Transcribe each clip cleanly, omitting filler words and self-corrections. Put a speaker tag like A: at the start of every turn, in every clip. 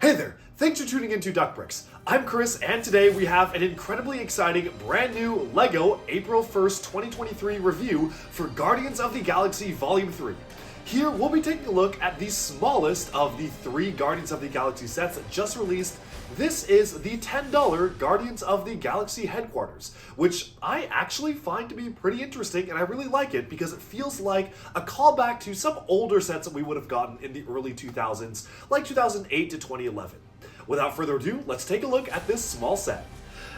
A: Hey there, thanks for tuning into Duckbricks. I'm Chris, and today we have an incredibly exciting brand new LEGO April 1st, 2023 review for Guardians of the Galaxy Volume 3. Here we'll be taking a look at the smallest of the 3 Guardians of the Galaxy sets that just released. This is the $10 Guardians of the Galaxy headquarters, which I actually find to be pretty interesting, and I really like it because it feels like a callback to some older sets that we would have gotten in the early 2000s, like 2008 to 2011. Without further ado, let's take a look at this small set.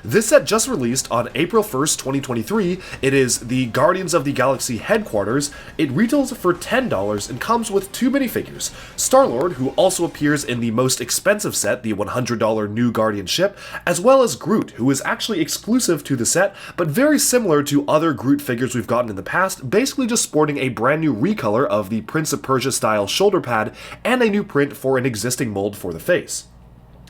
A: This set just released on April 1st, 2023. It is the Guardians of the Galaxy headquarters. It retails for $10 and comes with 2 minifigures. Star-Lord, who also appears in the most expensive set, the $100 new Guardian ship, as well as Groot, who is actually exclusive to the set, but very similar to other Groot figures we've gotten in the past, basically just sporting a brand new recolor of the Prince of Persia style shoulder pad and a new print for an existing mold for the face.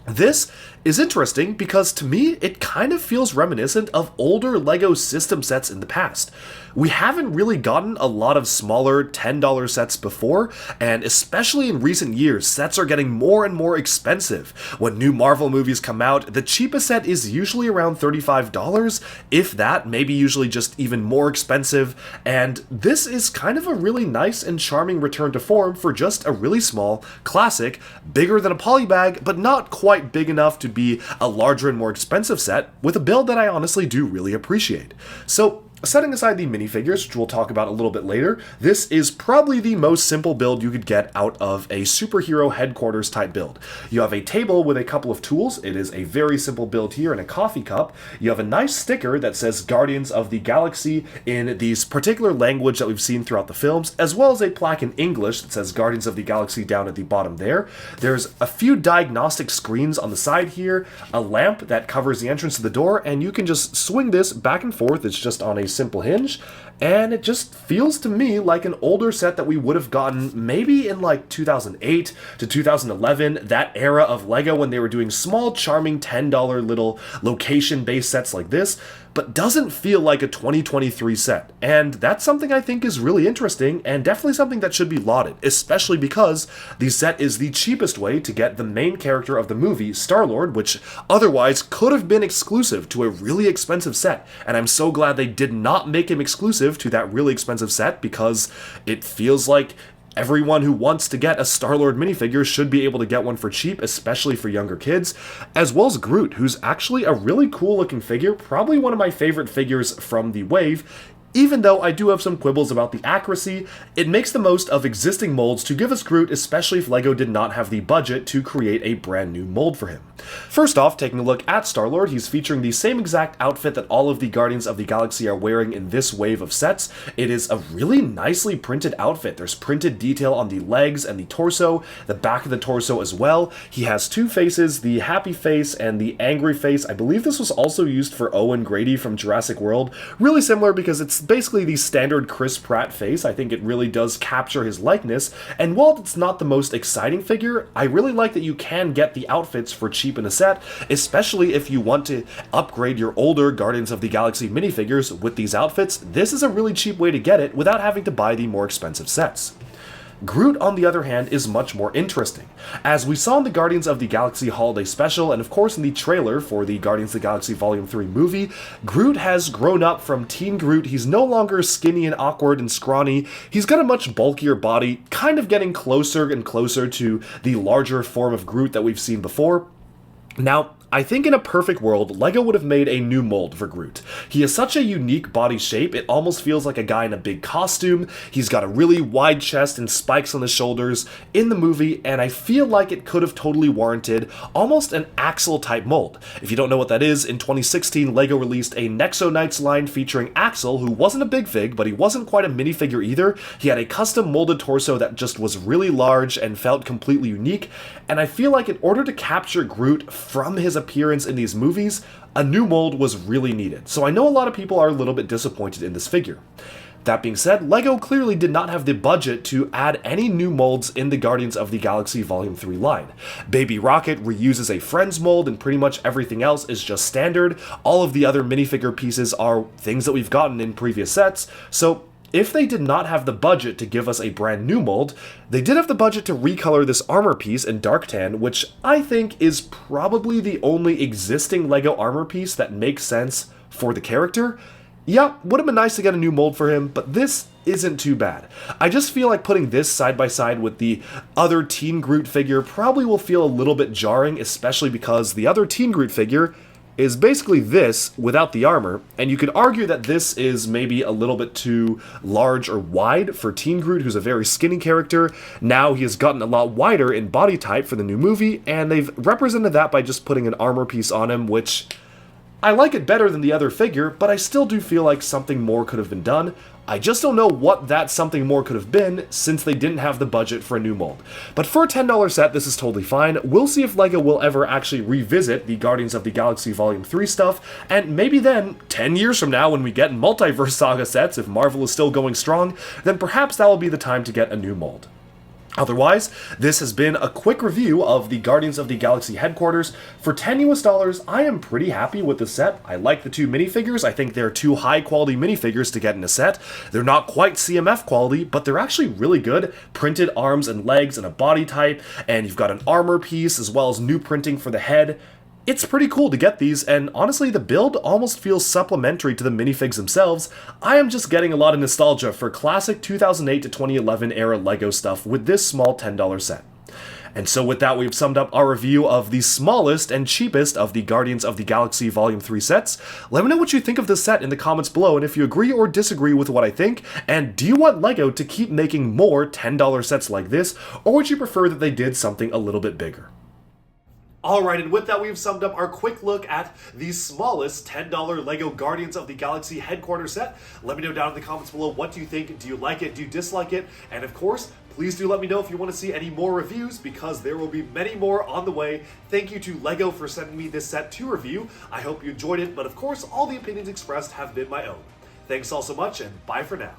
A: This is interesting because to me, it kind of feels reminiscent of older LEGO system sets in the past. We haven't really gotten a lot of smaller $10 sets before, and especially in recent years, sets are getting more and more expensive. When new Marvel movies come out, the cheapest set is usually around $35, if that, maybe usually just even more expensive, and this is kind of a really nice and charming return to form for just a really small, classic, bigger than a polybag, but not quite big enough to be a larger and more expensive set, with a build that I honestly do really appreciate. So, setting aside the minifigures, which we'll talk about a little bit later, this is probably the most simple build you could get out of a superhero headquarters type build. You have a table with a couple of tools. It is a very simple build here and a coffee cup. You have a nice sticker that says Guardians of the Galaxy in these particular language that we've seen throughout the films, as well as a plaque in English that says Guardians of the Galaxy down at the bottom there. There's a few diagnostic screens on the side here, a lamp that covers the entrance to the door, and you can just swing this back and forth. It's just on a simple hinge, and it just feels to me like an older set that we would have gotten maybe in like 2008 to 2011, that era of LEGO when they were doing small, charming $10 little location-based sets like this, but doesn't feel like a 2023 set. And that's something I think is really interesting and definitely something that should be lauded, especially because the set is the cheapest way to get the main character of the movie, Star-Lord, which otherwise could have been exclusive to a really expensive set. And I'm so glad they did not make him exclusive to that really expensive set because it feels like everyone who wants to get a Star-Lord minifigure should be able to get one for cheap, especially for younger kids, as well as Groot, who's actually a really cool looking figure, probably one of my favorite figures from the wave. Even though I do have some quibbles about the accuracy, it makes the most of existing molds to give us Groot, especially if LEGO did not have the budget to create a brand new mold for him. First off, taking a look at Star-Lord, he's featuring the same exact outfit that all of the Guardians of the Galaxy are wearing in this wave of sets. It is a really nicely printed outfit. There's printed detail on the legs and the torso, the back of the torso as well. He has 2 faces, the happy face and the angry face. I believe this was also used for Owen Grady from Jurassic World. Really similar because it's basically the standard Chris Pratt face. I think it really does capture his likeness, and while it's not the most exciting figure, I really like that you can get the outfits for cheap in a set, especially if you want to upgrade your older Guardians of the Galaxy minifigures with these outfits. This is a really cheap way to get it without having to buy the more expensive sets. Groot, on the other hand, is much more interesting. As we saw in the Guardians of the Galaxy Holiday Special, and of course in the trailer for the Guardians of the Galaxy Volume 3 movie, Groot has grown up from Teen Groot. He's no longer skinny and awkward and scrawny. He's got a much bulkier body, kind of getting closer and closer to the larger form of Groot that we've seen before. Now, I think in a perfect world, LEGO would have made a new mold for Groot. He has such a unique body shape, it almost feels like a guy in a big costume. He's got a really wide chest and spikes on his shoulders in the movie, and I feel like it could have totally warranted almost an Axel type mold. If you don't know what that is, in 2016, LEGO released a Nexo Knights line featuring Axel, who wasn't a big fig, but he wasn't quite a minifigure either. He had a custom molded torso that just was really large and felt completely unique, and I feel like in order to capture Groot from his appearance in these movies, a new mold was really needed. So I know a lot of people are a little bit disappointed in this figure. That being said, LEGO clearly did not have the budget to add any new molds in the Guardians of the Galaxy Volume 3 line. Baby Rocket reuses a Friends mold, and pretty much everything else is just standard. All of the other minifigure pieces are things that we've gotten in previous sets, so if they did not have the budget to give us a brand new mold, they did have the budget to recolor this armor piece in dark tan, which I think is probably the only existing LEGO armor piece that makes sense for the character. Yeah, would have been nice to get a new mold for him, but this isn't too bad. I just feel like putting this side by side with the other Teen Groot figure probably will feel a little bit jarring, especially because the other Teen Groot figure is basically this without the armor, and you could argue that this is maybe a little bit too large or wide for Teen Groot, who's a very skinny character. Now he has gotten a lot wider in body type for the new movie, and they've represented that by just putting an armor piece on him, which I like it better than the other figure, but I still do feel like something more could have been done. I just don't know what that something more could have been, since they didn't have the budget for a new mold. But for a $10 set, this is totally fine. We'll see if LEGO will ever actually revisit the Guardians of the Galaxy Volume 3 stuff, and maybe then, 10 years from now when we get Multiverse Saga sets, if Marvel is still going strong, then perhaps that will be the time to get a new mold. Otherwise, this has been a quick review of the Guardians of the Galaxy headquarters. For $10 US, I am pretty happy with the set. I like the two minifigures. I think they're two high-quality minifigures to get in a set. They're not quite CMF quality, but they're actually really good. Printed arms and legs and a body type, and you've got an armor piece as well as new printing for the head. It's pretty cool to get these, and honestly, the build almost feels supplementary to the minifigs themselves. I am just getting a lot of nostalgia for classic 2008 to 2011 era LEGO stuff with this small $10 set. And so with that, we've summed up our review of the smallest and cheapest of the Guardians of the Galaxy Volume 3 sets. Let me know what you think of this set in the comments below, and if you agree or disagree with what I think, and do you want LEGO to keep making more $10 sets like this, or would you prefer that they did something a little bit bigger? Alright, and with that, we've summed up our quick look at the smallest $10 LEGO Guardians of the Galaxy headquarters set. Let me know down in the comments below, what do you think? Do you like it? Do you dislike it? And of course, please do let me know if you want to see any more reviews, because there will be many more on the way. Thank you to LEGO for sending me this set to review. I hope you enjoyed it, but of course, all the opinions expressed have been my own. Thanks all so much, and bye for now.